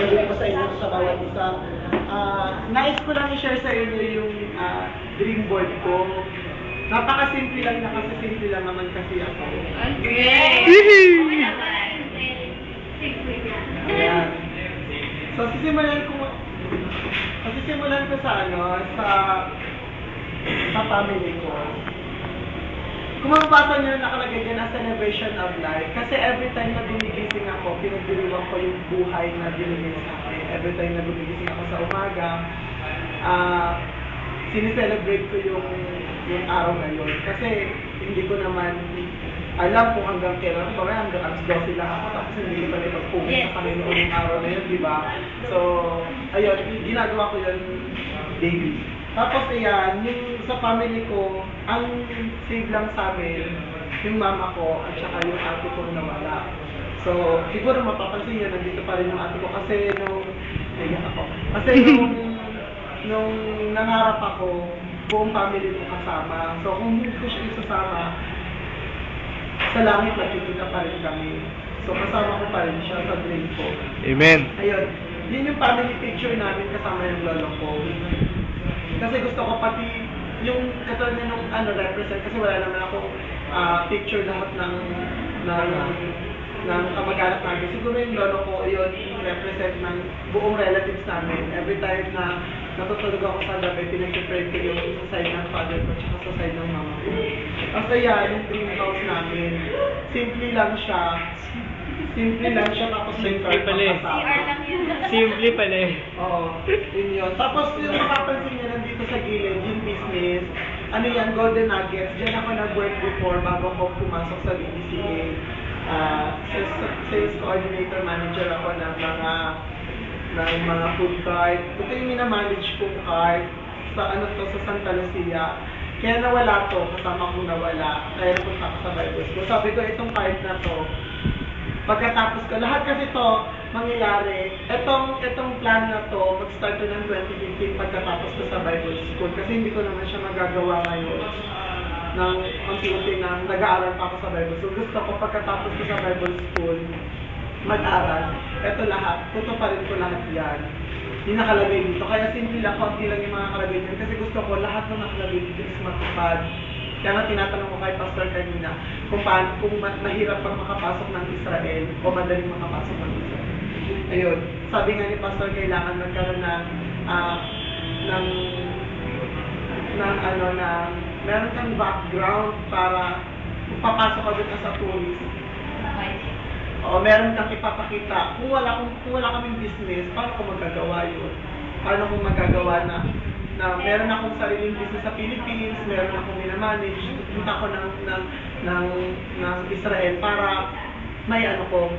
gagawin ko sa inyo sa bawat isa. Nais ko lang i-share sa inyo yung dream board ko. Napaka-simple lang na kasi simple lang naman kasi ako. Okay. Ayan. So, sisimulan ko sa family ko. Kung mabasa nyo, nakalagay dyan ang celebration of life. Kasi every time na gumigising ako, pinagdiriwang ko yung buhay na binigay sa akin. Every time na gumigising ako sa umaga, sinicelebrate ko yung araw na yun. Kasi hindi ko naman alam kung hanggang kailan ko, hanggang alas 12 lang ako, tapos hindi ko pa rin magpugin sa Panginoon yung araw na yun, di ba? So, ayun, ginagawa ko yun daily. Tapos ayan, yung sa family ko, ang save lang sa amin, yung mama ko at saka yung ate ko nawala. So, siguro mapapansin nyo, nandito pa rin yung ate ko kasi nung nangarap ako, buong family ko kasama. So, kung hindi ko siya isasama, sa langit nakikita pa rin kami. So, kasama ko pa rin siya sa dream ko. Amen. Ayun, yun yung family picture namin kasama yung lolo ko. Kasi gusto ko pati yung katulad nung represent kasi wala naman akong picture lahat ng kamag-anak namin. Siguro yung lolo ko yun represent ng buong relatives namin. Every time na natutulog ako sa gabi, pinag-pray ko yung sa side ng father ko at sa side ng mama ko. Kasi yan, yung dream house namin, simple lang siya tapos may Simple pala eh. Simple pala eh. Oo, yun yun. Tapos yung mapapansin nyo nandito sa gilid, yung business, ano yan, Golden Nuggets. Diyan ako nag-work before bago ko pumasok sa BDCA. Sales coordinator manager ako ng mga food cart. Ito yung minamanage kong cart sa sa Santa Lucia. Kaya nawala to, kasama kong nawala. Kaya napunta ko sa Bible School. Sabi ko, itong cart na to, pagkatapos ko, lahat kasi to mangyayari. Itong plan na to, mag-start to ng 2015 pagkatapos ko sa Bible School. Kasi hindi ko naman siya magagawa ngayon ng unti-unti na nag-aaral pa ako sa Bible School. Gusto ko pagkatapos ko sa Bible School, mag-aral. Ito lahat, tutuparin ko lahat yan. Yung nakalagay dito. Kaya simple lang, konti lang yung mga nakalagay dito. Kasi gusto ko lahat ng nakalagay dito is matupad. Kaya nga tinatanong ko kay Pastor kanina kung mahirap pang makapasok ng Israel o madaling makapasok ng Israel. Ayun, sabi nga ni Pastor, kailangan magkaroon meron kang background para papasok ka dito sa tourist. O meron kang ipapakita. Kung wala kaming business, paano ko magagawa yun? Paano ko magagawa na meron akong sariling business sa Philippines, meron akong minamanage, punta ko ng Israel para may ko.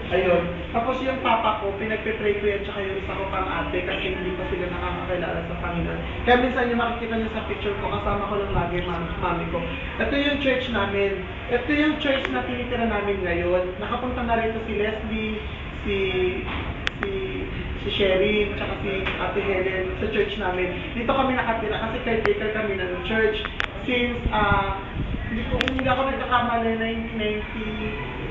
Ayun. Tapos yung papa ko, pinagpe-pray ko yan, tsaka yung isa ko pang ate kasi hindi pa sila nakakakilala sa Panginoon. Kaya minsan yung makikita nyo sa picture ko, kasama ko lang lagi mami ko. Ito yung church namin. Ito yung church na tinitira namin ngayon. Nakapunta na rito si Leslie, si Sherry, tsaka si Ate Helen sa church namin. Dito kami nakatira kasi caretaker kami ng church since, hindi ako nagkakamali, 1996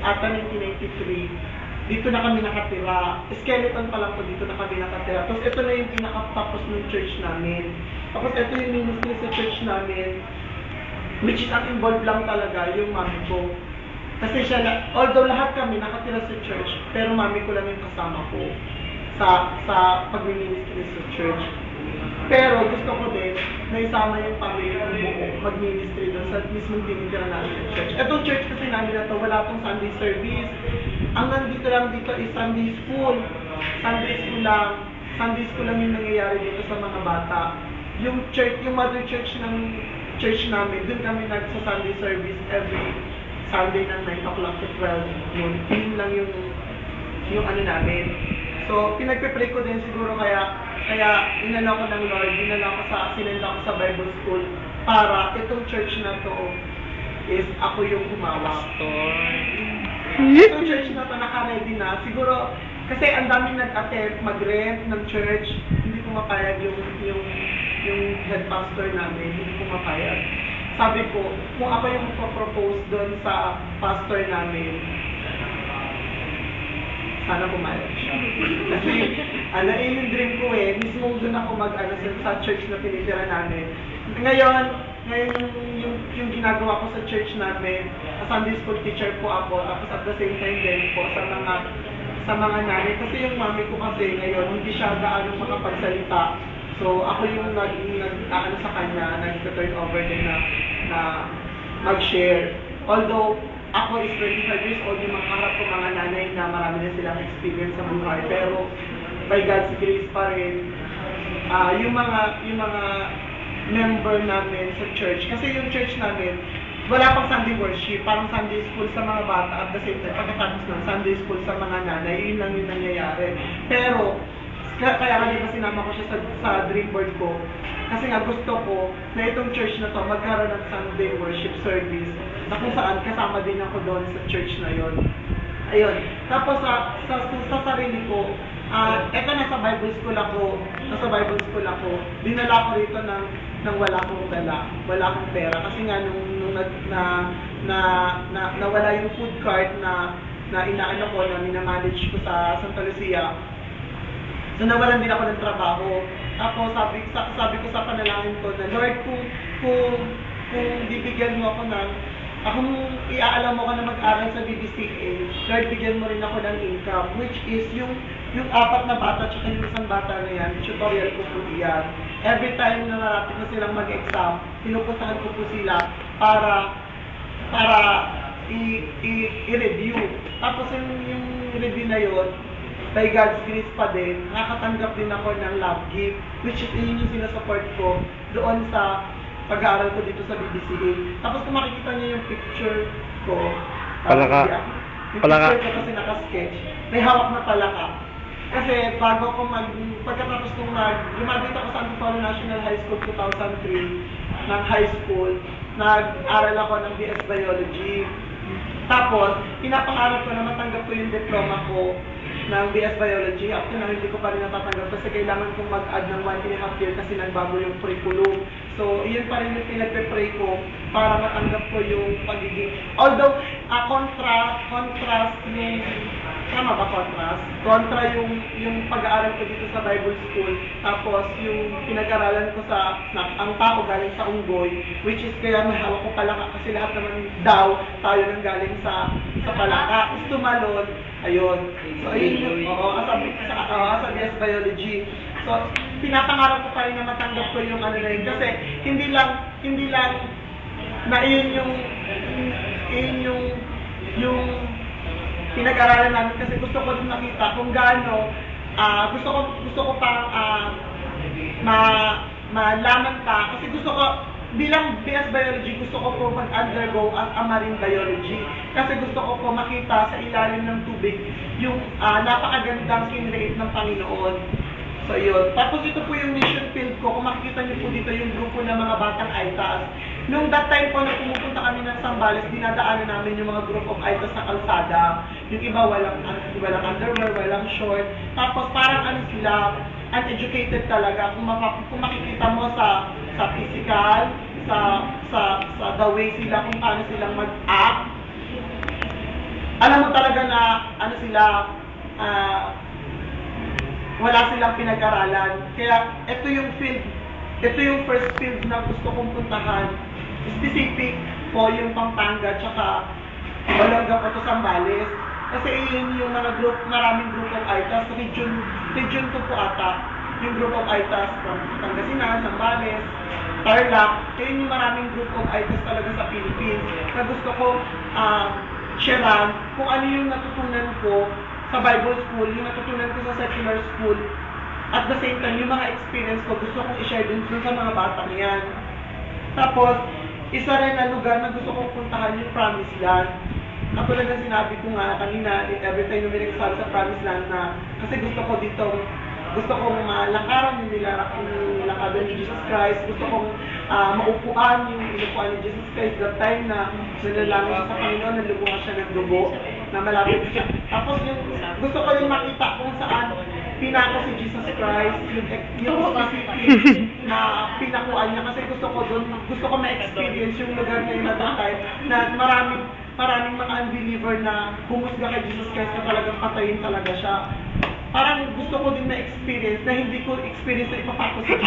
ata 1993. Dito na kami nakatira. Skeleton pa lang po, dito na kami nakatira. Tapos ito na yung pinakatapos ng church namin. Tapos ito yung ministry sa church namin, which is ang involved lang talaga yung mami ko. Kasi although lahat kami nakatira sa church, pero mami ko lang yung kasama ko sa pag-ministry sa church. Pero gusto ko din na isama yung pamilya ng buo mag-ministry doon sa mismong tinitira namin ng church. Itong church kasi namin na to, wala tong Sunday service. Ang nandito lang dito is Sunday school. Sunday school lang yung nangyayari dito sa mga bata. Yung mother church ng church namin, doon kami nagsa-Sunday service every Sunday ng 9 o'clock to 12 noon. Yun lang yung namin. So, pinagpe-pray ko din siguro kaya inala ko ng Lord, sinenda ko sa Bible School para itong church na to is ako yung humawak. Itong church na to naka-ready na. Siguro, kasi ang daming nag-attempt mag-rent ng church, hindi pumapayag yung head pastor namin, hindi pumapayag. Sabi ko, kung ako yung propose doon sa pastor namin, sana pumayag siya. Ano, yung dream ko mismo doon ako sa church na tinitira namin. Ngayon yung ginagawa ko sa church namin, Sunday school teacher po ako, tapos at the same time din po sa mga nanay. Kasi yung mami ko kasi ngayon, hindi siya gaano makapagsalita. So, ako yung sa kanya, nag-turn over din na mag-share. Although, ako is 25 years old, yung mga harap ko mga nanay na marami na silang experience sa buhay. Pero, by God's grace pa rin, yung mga member namin sa church, kasi yung church namin, wala pang Sunday worship, parang Sunday school sa mga bata at the same time, pagkatapos ng Sunday school sa mga nanay, yun lang yung nangyayari. Pero, kaya nga diba sinama ko siya sa dream board ko, kasi nga gusto ko na itong church na to magkaroon ng Sunday worship service, na kung saan kasama din ako doon sa church na yon. Ayun. Tapos sa sarili ko, eto nasa Bible school ako, dinala ko rito ng wala akong pera. Kasi nga nung nawala yung food cart na inaano ko, na minamanage ko sa Santa Lucia. So nawalan din ako ng trabaho. Tapos sabi ko sa panalangin ko na, Lord, kung bibigyan mo ako kung iaalam mo ka na mag-aral sa BBCA, Lord, bigyan mo rin ako ng income, which is yung 4 na bata at yung isang bata na yan, tutorial ko po yan. Every time na narapit na silang mag-exam, pinupuntahan ko po sila para i-review. Tapos yung review na yun, by God's grace pa din, nakatanggap din ako ng love gift, which is yun yung sinasupport ko doon sa pag-aaral ko dito sa BBCA. Tapos kung makikita niyo yung picture ko, Palaka. yung picture ko kasi naka-sketch, may hawak na palaka. Kasi pagkatapos kong lumabit ako sa Antipolo National High School 2003, ng high school, nag-aral ako ng BS Biology. Tapos, pinapangarap ko na matanggap ko yung diploma ko ng BS Biology. After na hindi ko pa rin natatanggap kasi kailangan kong mag-add ng 1.5 year kasi nagbago yung curriculum. So, iyon pa rin yung pinagpe-pray ko para matanggap ko yung pagiging... Although, contrast yung... Tama ba contrast? Kontra yung pag-aaral ko dito sa Bible School. Tapos, yung pinag-aralan ko ang tao galing sa unggoy, which is kaya may hawak ko palaka kasi lahat naman daw tayo nang galing sa palaka. Is tumalon. Ayun. So, ayun yung... sa BS Biology. So, pinapangarap ko pa rin na matanggap ko yung ano na yun. Kasi, hindi lang na yun yung pinag-aralan namin. Kasi gusto ko din makita kung gaano, gusto ko pang malaman pa. Kasi gusto ko, bilang BS Biology, gusto ko po mag-undergo as a marine biology. Kasi gusto ko po makita sa ilalim ng tubig yung napakagandang kinreate ng Panginoon. So, yun. Tapos ito po yung mission field ko. Kung makikita niyo po dito yung grupo ng mga batang ITAS. Nung that time po na pumupunta kami ng Zambales, dinadaanan namin yung mga group of ITAS sa kalsada. Yung iba walang underwear, walang short. Tapos parang sila, uneducated talaga. Kung makikita mo sa physical, sa the way sila, kung paano silang mag-act. Alam mo talaga na, wala silang pinag-aralan. Kaya ito yung first field na gusto kong puntahan. Specific po yung Pampanga tsaka Olongapo to Zambales. Kasi yun yung maraming group of ITAS. Region 2 po ata. Yung group of ITAS from Pangasinan, Zambales, Tarlac. Kaya yung maraming group of ITAS talaga sa Philippines. Na gusto ko sharean kung ano yung natutunan ko sa Bible school, yung natutunan ko sa secular school, at the same time, yung mga experience ko, gusto kong i-share din sa mga batang yan. Tapos, isa rin na lugar na gusto kong puntahan yung Promised Land. Katulad ng sinabi ko nga kanina, every time may nagsasabi sa Promised Land na, kasi gusto kong lakaran yung lakaran ni Jesus Christ, gusto kong maupuan yung inupuan ni Jesus Christ that time na sinalangin siya sa Panginoon, nalubungan siya ng dugo, na malapit siya. Tapos gusto ko yung makita kung saan pinako si Jesus Christ, yung specific na pinakuan niya, kasi gusto ko ma-experience yung lugar na yun na that time, na maraming mga unbeliever na humusga kay Jesus Christ na talagang patayin talaga siya. parang gusto ko din na-experience na hindi ko experience na ipapako sa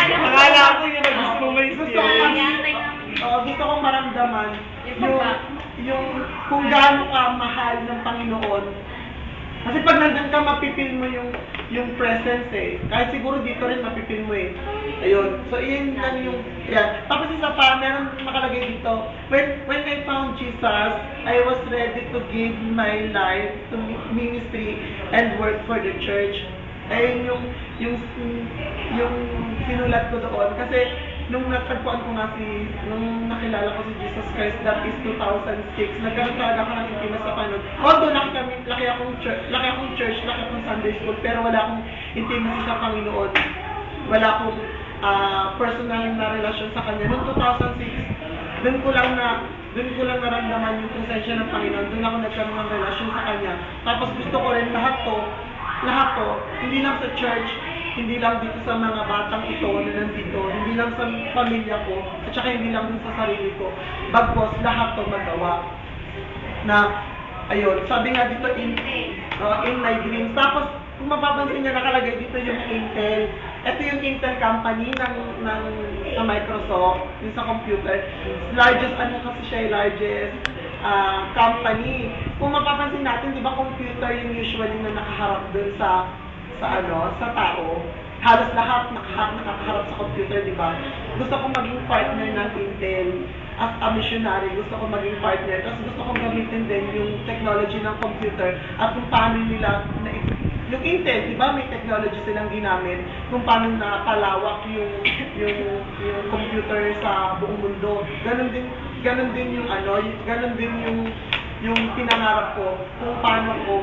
Akala ko yun na gusto mo gusto ko gusto kong maramdaman Yung yung kung gaano ka mahal ng Panginoon. Kasi pag nandun ka, mapipil mo yung presence eh. Kahit siguro dito rin mapipil mo eh. Ayun. So, yun lang yung, yan. Tapos isa pa, meron nakalagay dito, when I found Jesus, I was ready to give my life to ministry and work for the church. Ayun yung sinulat ko doon. Kasi, nung natagpuan ko nga nung nakilala ko si Jesus Christ, that is 2006, nagkaroon talaga ako ng intimacy sa Panginoon. Although laki akong church, laki akong Sunday school, pero wala akong intimacy sa Panginoon. Wala akong personal na relasyon sa Kanya. Noong 2006, dun ko lang naramdaman yung presensya ng Panginoon. Doon ako nagkaroon ng relasyon sa Kanya. Tapos gusto ko rin lahat to, hindi lang sa church, hindi lang dito sa mga batang ito na nandito, hindi lang sa pamilya ko, at saka hindi lang din sa sarili ko. Bagkos, lahat to magawa. Na, ayun, sabi nga dito in my dreams. Tapos, kung mapapansin niyo, nakalagay dito yung Intel. Ito yung Intel company ng Microsoft, yung sa computer. Largest company. Kung mapapansin natin, di ba computer yung usually na nakaharap dun sa tao. Halos lahat nakaharap sa computer, di ba? Gusto kong maging partner ng Intel. As a missionary, gusto kong maging partner. Tapos gusto kong gamitin din yung technology ng computer at kung paano nila yung Intel, di ba, may technology silang ginamit kung paano napalawak yung computer sa buong mundo. Ganon din yung pinangarap ko kung paano ko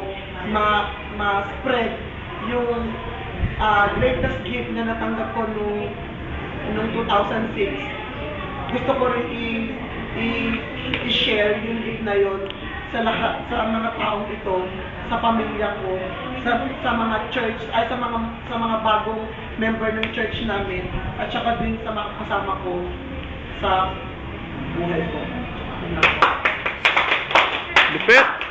ma-spread yung greatest gift na natanggap ko nung 2006. Gusto ko rin i-share yung gift na yon sa mga taong ito, sa pamilya ko, sa mga church, sa mga bagong member ng church namin, at saka din sa mga kasama ko sa buhay ko. Lupit!